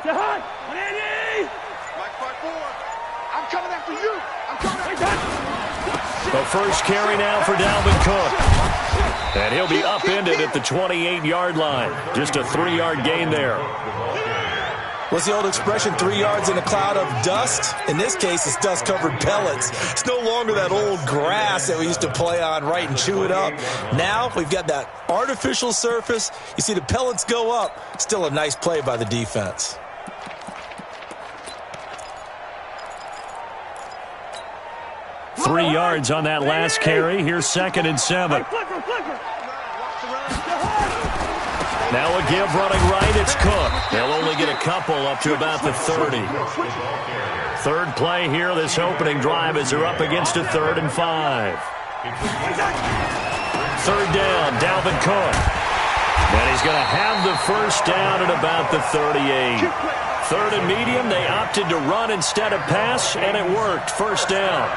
I'm coming after you. The first carry now for Dalvin Cook. And he'll be upended at the 28-yard line. Just a 3-yard gain there. What's the old expression, 3 yards in a cloud of dust? In this case, it's dust-covered pellets. It's no longer that old grass that we used to play on, right, and chew it up. Now we've got that artificial surface. You see the pellets go up. Still a nice play by the defense. Three yards on that last carry. Here's 2nd and 7. Now a give running right. It's Cook. They'll only get a couple up to about the 30. Third play here, this opening drive, as they're up against a 3rd and 5. 3rd down, Dalvin Cook. And he's going to have the first down at about the 38. 3rd and medium, they opted to run instead of pass, and it worked. First down.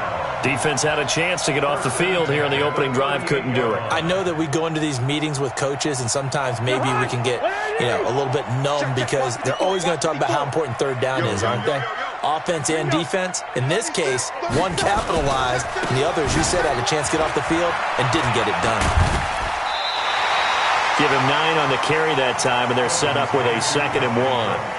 Defense had a chance to get off the field here in the opening drive, couldn't do it. I know that we go into these meetings with coaches, and sometimes maybe we can get, a little bit numb because they're always going to talk about how important 3rd down is, aren't they? Offense and defense. In this case, one capitalized, and the other, as you said, had a chance to get off the field and didn't get it done. Give him 9 on the carry that time, and they're set up with a 2nd and 1.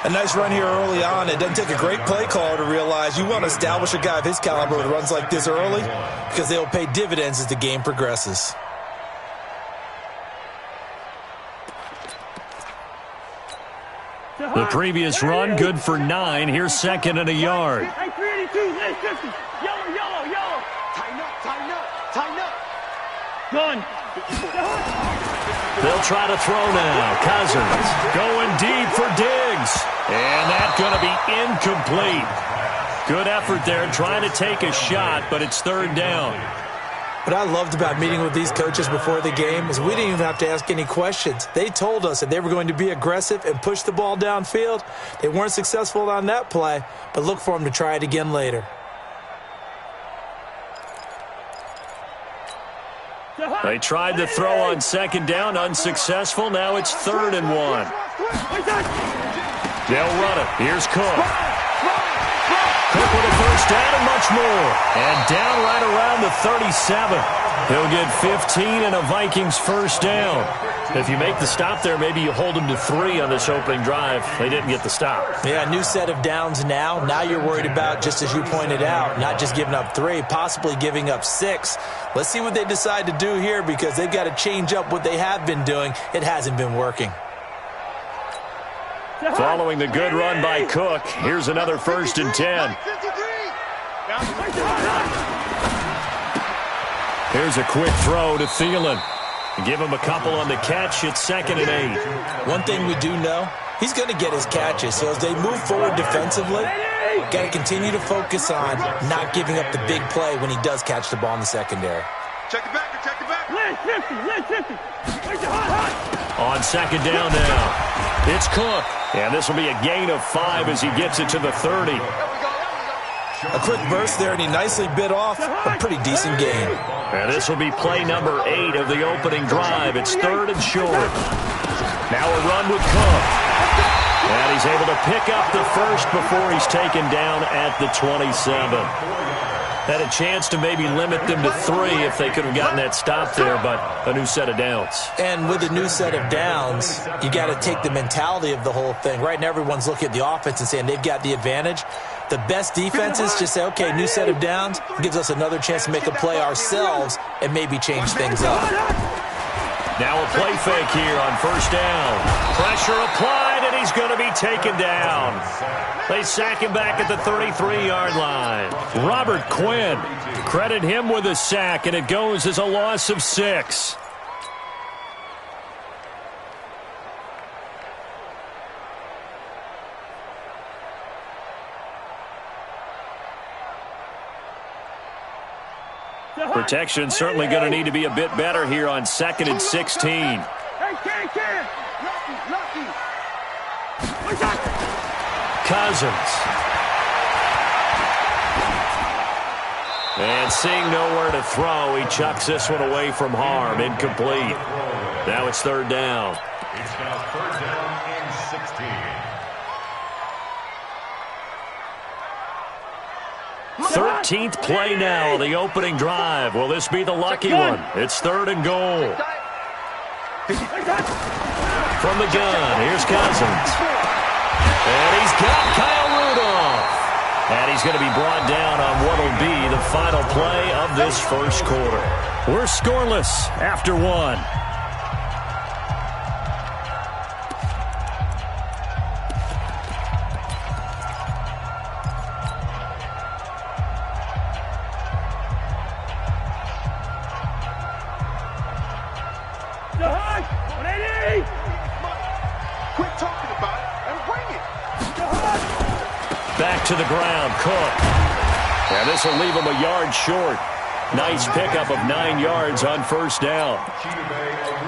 A nice run here early on. It doesn't take a great play caller to realize you want to establish a guy of his caliber with runs like this early because they'll pay dividends as the game progresses. The previous run, good for 9. Here's 2nd and a yard. Yellow. Tighten up. Gun. They'll try to throw now. Cousins going deep for Diggs. And that's going to be incomplete. Good effort there trying to take a shot, but it's 3rd down. What I loved about meeting with these coaches before the game is we didn't even have to ask any questions. They told us that they were going to be aggressive and push the ball downfield. They weren't successful on that play, but look for them to try it again later. They tried to throw on 2nd down, unsuccessful. Now it's 3rd and 1. They'll run it. Here's Cook. Cook with a first down and much more. And down right around the 37. He'll get 15 and a Vikings first down. If you make the stop there, maybe you hold them to 3 on this opening drive. They didn't get the stop. Yeah, new set of downs now. Now you're worried about, just as you pointed out, not just giving up 3, possibly giving up 6. Let's see what they decide to do here because they've got to change up what they have been doing. It hasn't been working. Following the good run by Cook, here's another 1st and 10. Here's a quick throw to Thielen. Give him a couple on the catch. It's 2nd and 8. One thing we do know, he's going to get his catches. So as they move forward defensively, got to continue to focus on not giving up the big play when he does catch the ball in the secondary. Check it back. On 2nd down now, it's Cook. And this will be a gain of 5 as he gets it to the 30. A quick burst there, and he nicely bit off a pretty decent gain. And this will be play number 8 of the opening drive. It's 3rd and short. Now a run with Cook. And he's able to pick up the first before he's taken down at the 27. Had a chance to maybe limit them to 3 if they could have gotten that stop there, but a new set of downs. And with a new set of downs, you got to take the mentality of the whole thing. Right now everyone's looking at the offense and saying they've got the advantage. The best defenses just say, okay, new set of downs, gives us another chance to make a play ourselves and maybe change things up. Now a play fake here on 1st down. Pressure applied, and he's going to be taken down. They sack him back at the 33-yard line. Robert Quinn, credit him with a sack, and it goes as a loss of 6. Protection certainly going to need to be a bit better here on 2nd and 16. Cousins. And seeing nowhere to throw, he chucks this one away from harm. Incomplete. Now it's 3rd down. It's now 3rd down and 16. 13th play now of the opening drive. Will this be the lucky one? It's 3rd and goal. From the gun, here's Cousins. And he's got Kyle Rudolph. And he's going to be brought down on what will be the final play of this first quarter. We're scoreless after one. Quit talking about it and bring it. Back to the ground, Cook. And this will leave him a yard short. Nice pickup of 9 yards on first down.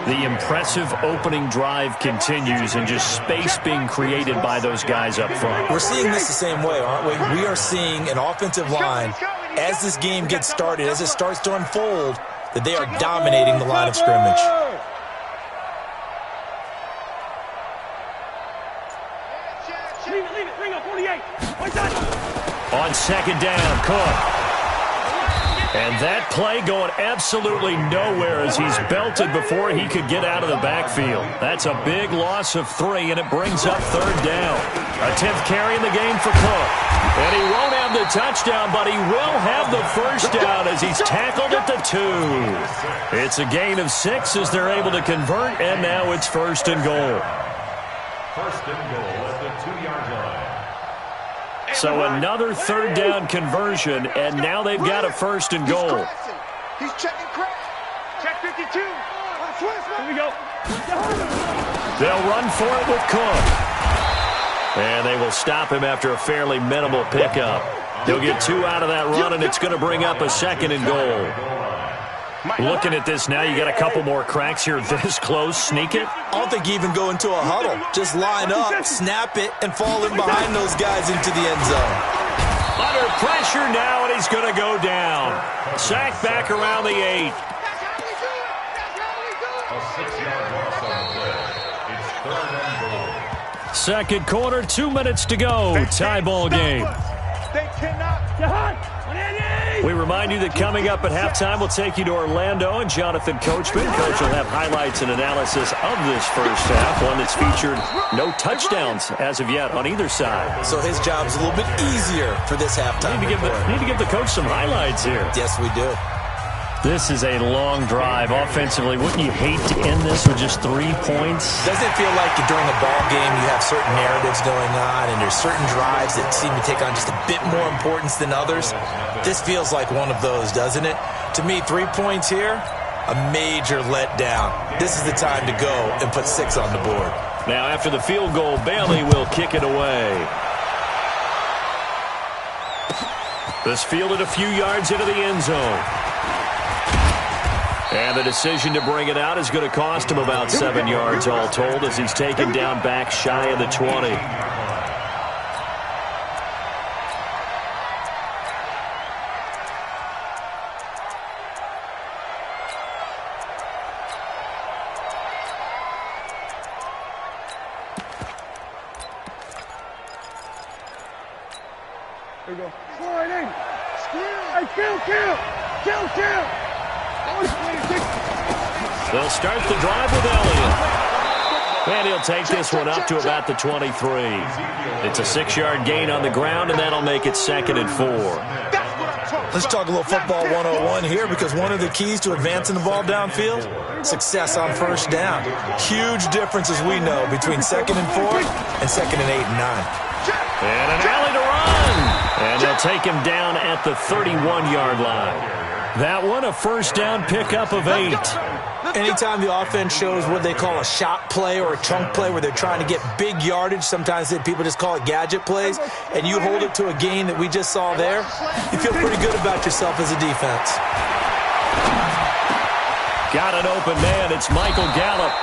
The impressive opening drive continues, and just space being created by those guys up front. We're seeing this the same way, aren't we? We are seeing an offensive line, as this game gets started, as it starts to unfold, that they are dominating the line of scrimmage. On second down, Cook. And that play going absolutely nowhere as he's belted before he could get out of the backfield. That's a big loss of 3, and it brings up 3rd down. A 10th carry in the game for Cook. And he won't have the touchdown, but he will have the first down as he's tackled at the 2. It's a gain of 6 as they're able to convert, and now it's 1st and goal. 1st and goal at the 2-yard line. So another 3rd down conversion, and now they've got a 1st and goal. He's checking crack. Check 52. Here we go. They'll run for it with Cook. And they will stop him after a fairly minimal pickup. He'll get 2 out of that run, and it's going to bring up a 2nd and goal. Looking at this now, you got a couple more cracks here this close. Sneak it? I don't think you even go into a huddle. Just line up, snap it, and fall in behind those guys into the end zone. Under pressure now, and he's going to go down. Sacked back around the 8. A 6-yard loss on the play. It's 3rd and goal. Second quarter, 2 minutes to go. Tie ball game. They cannot. We remind you that coming up at halftime, we'll take you to Orlando and Jonathan Coachman. Coach will have highlights and analysis of this first half, one that's featured no touchdowns as of yet on either side. So his job's a little bit easier for this halftime. Need to give the coach some highlights here. Yes, we do. This is a long drive offensively. Wouldn't you hate to end this with just 3 points? Doesn't it feel like during a ball game you have certain narratives going on and there's certain drives that seem to take on just a bit more importance than others? This feels like one of those, doesn't it? To me, 3 points here, a major letdown. This is the time to go and put 6 on the board. Now after the field goal, Bailey will kick it away. This fielded a few yards into the end zone. And the decision to bring it out is going to cost him about 7 yards all told as he's taken down back shy of the 20. Here we go. Slide in. Hey, kill. They'll start the drive with Elliott. And he'll take this one up to about the 23. It's a 6-yard gain on the ground, and that'll make it 2nd and 4. Let's talk a little football 101 here, because one of the keys to advancing the ball downfield, success on first down. Huge difference, as we know, between 2nd and 4 and 2nd and 8 and 9. And an alley to run. And they'll take him down at the 31-yard line. That one, a first down pickup of 8. Anytime the offense shows what they call a shot play or a chunk play where they're trying to get big yardage, sometimes people just call it gadget plays, and you hold it to a gain that we just saw there, you feel pretty good about yourself as a defense. Got an open man. It's Michael Gallup.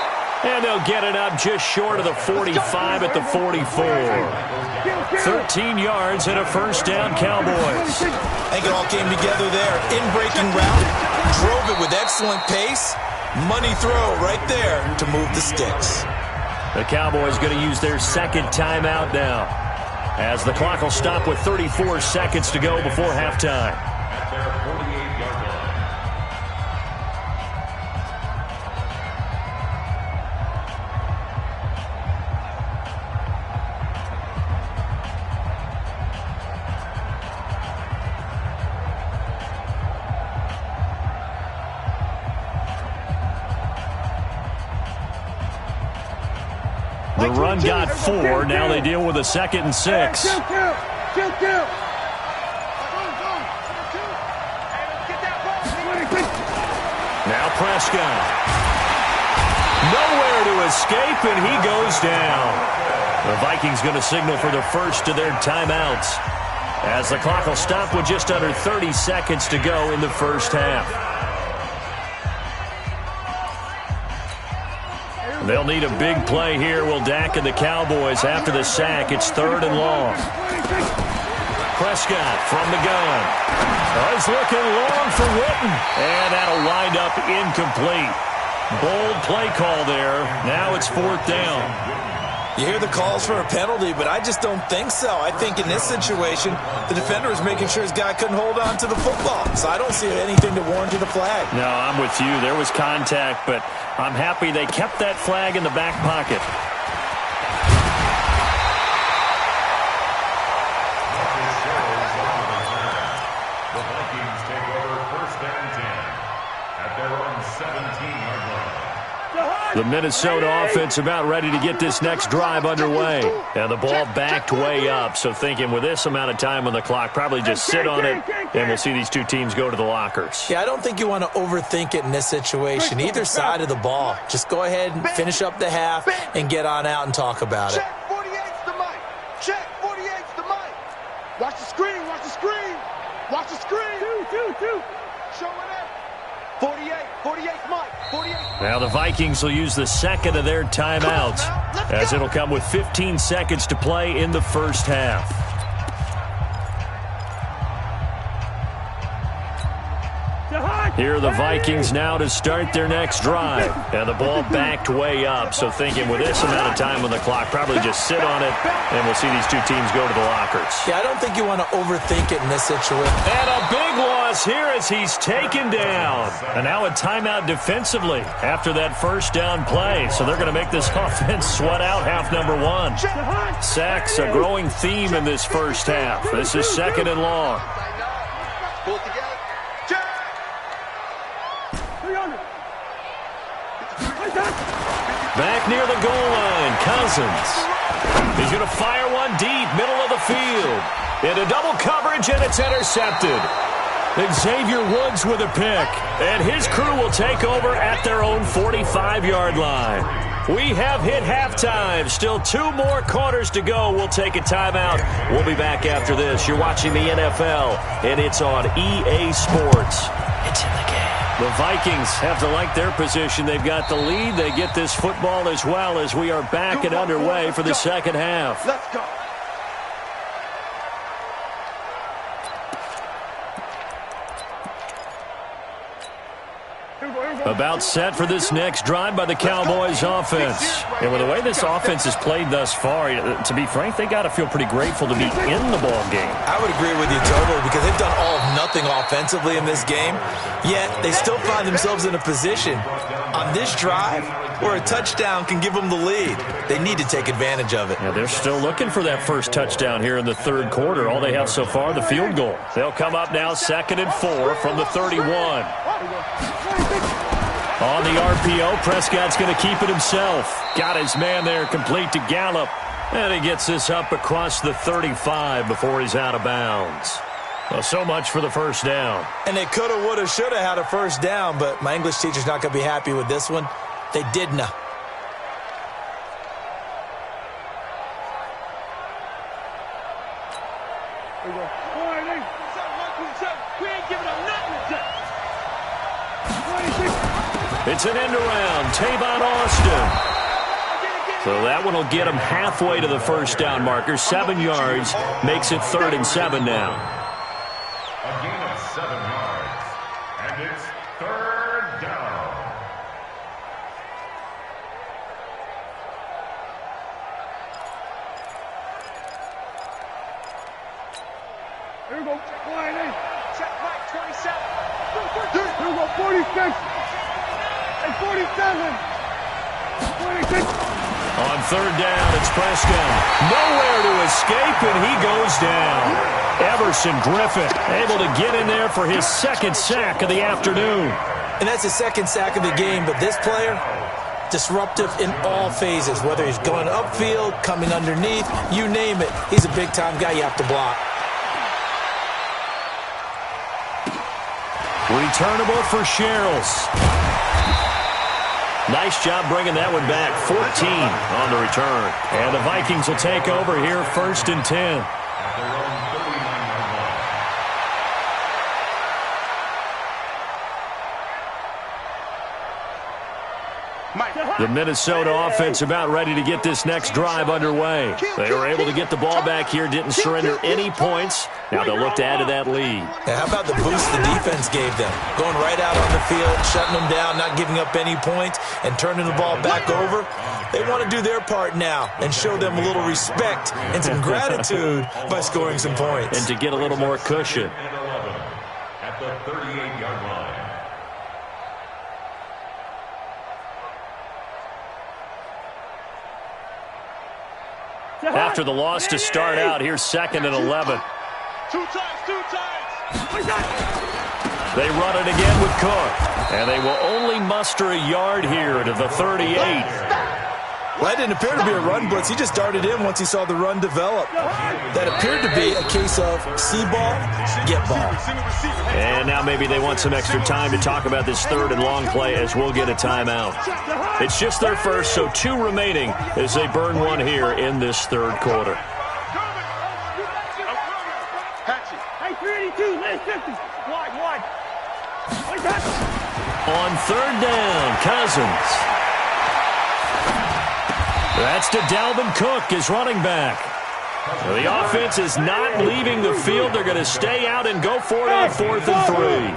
And they'll get it up just short of the 45 at the 44. 13 yards and a first down, Cowboys. I think it all came together there. In-breaking route, drove it with excellent pace. Money throw right there to move the sticks. The Cowboys going to use their second timeout now. as the clock will stop with 34 seconds to go before halftime. At their 48-yard line. The run got 4. Now they deal with a 2nd and 6. Now Prescott. Nowhere to escape, and he goes down. The Vikings going to signal for the first of their timeouts, as the clock will stop with just under 30 seconds to go in the first half. They'll need a big play here, will Dak and the Cowboys. After the sack, it's 3rd and long. Prescott from the gun. Oh, he's looking long for Witten, and that'll wind up incomplete. Bold play call there. Now it's 4th down. You hear the calls for a penalty, but I just don't think so. I think in this situation, the defender was making sure his guy couldn't hold on to the football. So I don't see anything to warrant the flag. No, I'm with you. There was contact, but I'm happy they kept that flag in the back pocket. The Vikings take over 1st and 10 at their own 17-yard line. The Minnesota offense about ready to get this next drive underway. And the ball backed way up, so thinking with this amount of time on the clock, probably just sit on it, and we'll see these two teams go to the lockers. Yeah, I don't think you want to overthink it in this situation. Either side of the ball. Just go ahead and finish up the half and get on out and talk about it. Check 48's the mic. Check 48's the mic. Watch the screen. Watch the screen. Watch the screen. Two. Show it up. 48's mic. 48. Now the Vikings will use the 2nd of their timeouts, as it'll come with 15 seconds to play in the first half. Here are the Vikings now to start their next drive. And the ball backed way up, so thinking with this amount of time on the clock, probably just sit on it, and we'll see these two teams go to the lockers. Yeah, I don't think you want to overthink it in this situation. And a big loss here as he's taken down. And now a timeout defensively after that first down play. So they're going to make this offense sweat out half number 1. Sacks, a growing theme in this first half. This is 2nd and long. Pull it together. Back near the goal line, Cousins. He's going to fire one deep, middle of the field. Into double coverage, and it's intercepted. Xavier Woods with a pick, and his crew will take over at their own 45-yard line. We have hit halftime. Still 2 more quarters to go. We'll take a timeout. We'll be back after this. You're watching the NFL, and it's on EA Sports. It's in the game. The Vikings have to like their position. They've got the lead. They get this football as well as we are back and underway for the second half. Let's go. About set for this next drive by the Cowboys offense. And with the way this offense has played thus far, to be frank, they got to feel pretty grateful to be in the ball game. I would agree with you totally, because they've done all of nothing offensively in this game, yet they still find themselves in a position on this drive where a touchdown can give them the lead. They need to take advantage of it. Yeah, they're still looking for that first touchdown here in the 3rd quarter. All they have so far, the field goal. They'll come up now 2nd and 4 from the 31. On the RPO, Prescott's going to keep it himself. Got his man there complete to Gallup. And he gets this up across the 35 before he's out of bounds. Well, so much for the first down. And they coulda, woulda, shoulda had a first down, but my English teacher's not going to be happy with this one. They didn't. It's an end around. Tavon Austin. So that one will get him halfway to the first down marker. 7 yards. Makes it 3rd and 7 now. A gain of 7 yards. And it's 3rd down. Here we go. Check right, 27. Here we go, 46. And 47. 46. On third down, it's Prescott. Nowhere to escape, and he goes down. Everson Griffin able to get in there for his second sack of the afternoon. And that's his second sack of the game, but this player, disruptive in all phases, whether he's going upfield, coming underneath, you name it. He's a big-time guy you have to block. Returnable for Sherrills. Nice job bringing that one back. 14 on the return. And the Vikings will take over here, 1st and 10. The Minnesota offense about ready to get this next drive underway. They were able to get the ball back here, didn't surrender any points. Now they'll look to add to that lead. Yeah, how about the boost the defense gave them? Going right out on the field, shutting them down, not giving up any points, and turning the ball back over. They want to do their part now and show them a little respect and some gratitude by scoring some points. And to get a little more cushion. At the 38-yard line. After the loss to start out, here's 2nd and 11. Two times. They run it again with Cook. And they will only muster a yard here to the 38. Well, that didn't appear to be a run blitz. He just darted in once he saw the run develop. That appeared to be a case of see ball, get ball. And now maybe they want some extra time to talk about this 3rd and long play as we'll get a timeout. It's just their first, so 2 remaining as they burn one here in this 3rd quarter. Hey, 382, last 50. Wide. On 3rd down, Cousins. That's to Dalvin Cook, his running back. The offense is not leaving the field. They're going to stay out and go for it on 4th and 3.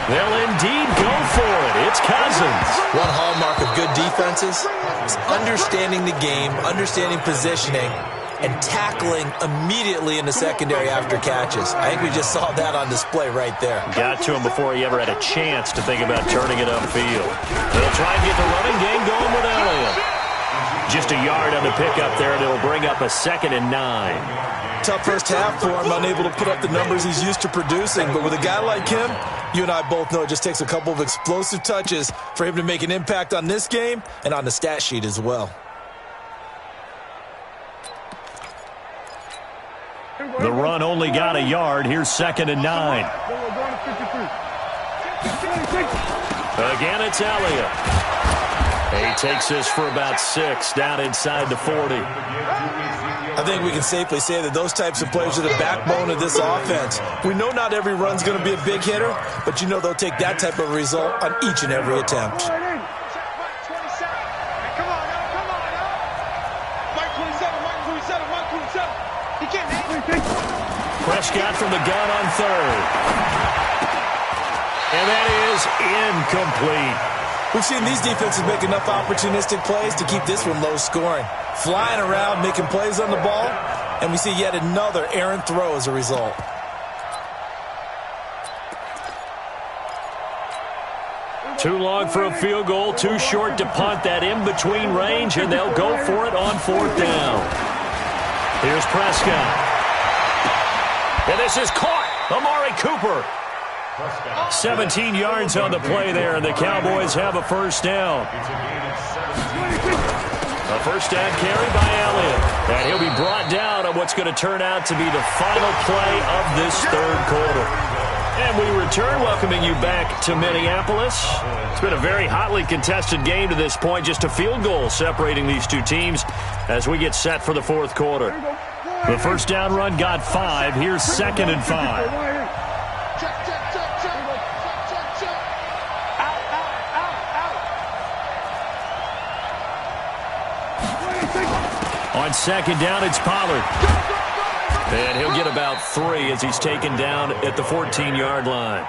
They'll indeed go for it. It's Cousins. One hallmark of good defenses is understanding the game, understanding positioning, and tackling immediately in the secondary after catches. I think we just saw that on display right there. Got to him before he ever had a chance to think about turning it upfield. They'll try and get the running game going with Elliott. Just a yard on the pickup there, and it'll bring up a 2nd and 9. Tough first half for him, unable to put up the numbers he's used to producing. But with a guy like him, you and I both know it just takes a couple of explosive touches for him to make an impact on this game and on the stat sheet as well. The run only got a yard. Here's 2nd and 9. Again, it's Elliott. He takes this for about 6 down inside the 40. I think we can safely say that those types of players are the backbone of this offense. We know not every run's going to be a big hitter, but you know they'll take that type of result on each and every attempt. Prescott from the gun on 3rd. And that is incomplete. We've seen these defenses make enough opportunistic plays to keep this one low scoring. Flying around, making plays on the ball, and we see yet another errant throw as a result. Too long for a field goal, too short to punt. That in-between range, and they'll go for it on 4th down. Here's Prescott. And this is caught. Amari Cooper. 17 yards on the play there, and the Cowboys have a 1st down. A 1st down carry by Elliott. And he'll be brought down on what's going to turn out to be the final play of this 3rd quarter. And we return, welcoming you back to Minneapolis. It's been a very hotly contested game to this point. Just a field goal separating these two teams as we get set for the 4th quarter. The 1st down run got 5. Here's 2nd and 5. On 2nd down, it's Pollard. And he'll get about 3 as he's taken down at the 14-yard line.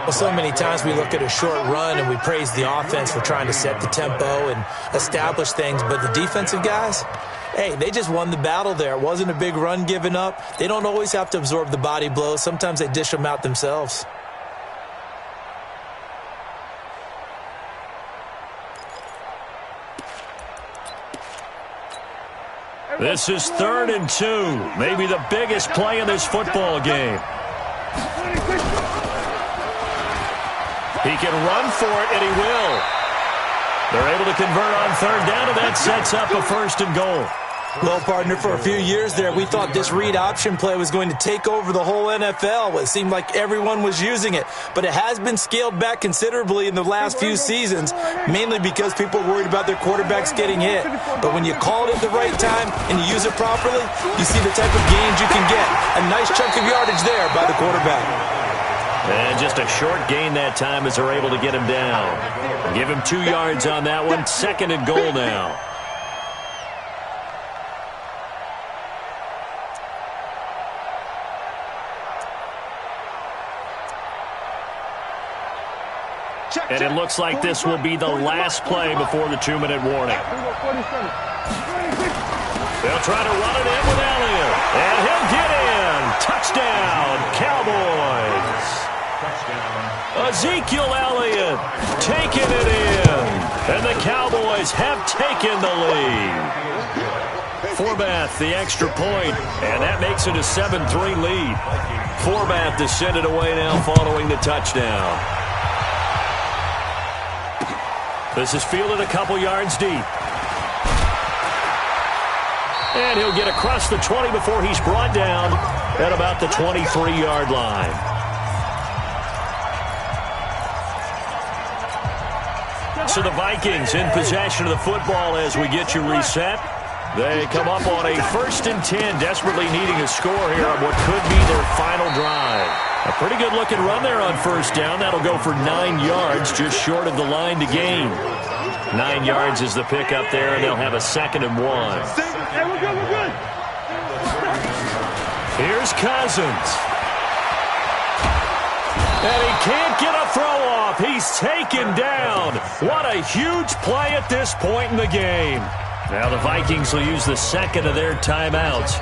Well, so many times we look at a short run and we praise the offense for trying to set the tempo and establish things, but the defensive guys, Hey, they just won the battle there. It wasn't a big run given up. They don't always have to absorb the body blows. Sometimes they dish them out themselves. This is 3rd and 2. Maybe the biggest play in this football game. He can run for it, and he will. They're able to convert on 3rd down, and that sets up a 1st and goal. Well, partner, for a few years there, we thought this read option play was going to take over the whole NFL. It seemed like everyone was using it, but it has been scaled back considerably in the last few seasons, mainly because people are worried about their quarterbacks getting hit. But when you call it at the right time and you use it properly, you see the type of gains you can get. A nice chunk of yardage there by the quarterback. And just a short gain that time as they're able to get him down. Give him 2 yards on that one. 2nd and goal now. And it looks like this will be the last play before the 2-minute warning. They'll try to run it in with Elliott. And he'll get in. Touchdown, Cowboys. Ezekiel Elliott taking it in. And the Cowboys have taken the lead. Forbath, the extra point. And that makes it a 7-3 lead. Forbath to send it away now following the touchdown. This is fielded a couple yards deep. And he'll get across the 20 before he's brought down at about the 23-yard line. So the Vikings in possession of the football as we get you reset. They come up on a 1st and 10, desperately needing a score here on what could be their final drive. A pretty good-looking run there on 1st down. That'll go for 9 yards, just short of the line to gain. 9 yards is the pickup there, and they'll have a 2nd and 1. Hey, we're good, we're good. Here's Cousins. And he can't get a throw off. He's taken down. What a huge play at this point in the game. Now the Vikings will use the 2nd of their timeouts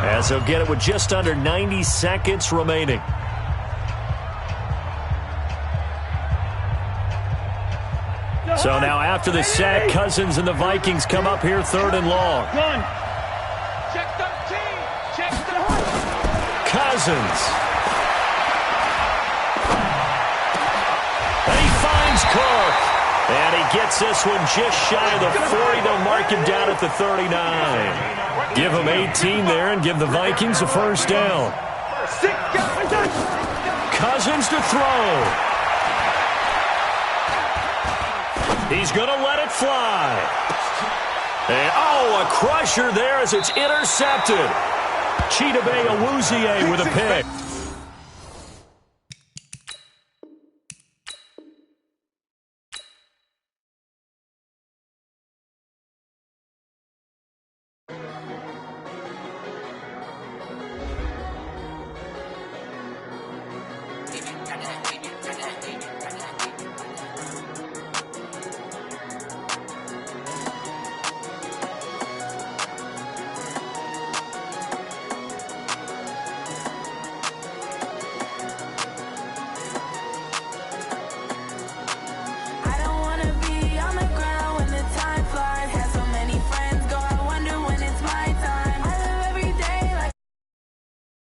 as they'll get it with just under 90 seconds remaining. So now after the sack, Cousins and the Vikings come up here 3rd and long. Check 13. Check 13. Cousins. And he finds Cook. And he gets this one just shy of the 40. They'll mark him down at the 39. Give him 18 there and give the Vikings a 1st down. Cousins to throw. He's going to let it fly. And, a crusher there as it's intercepted. Chidobe Awuzie with a pick.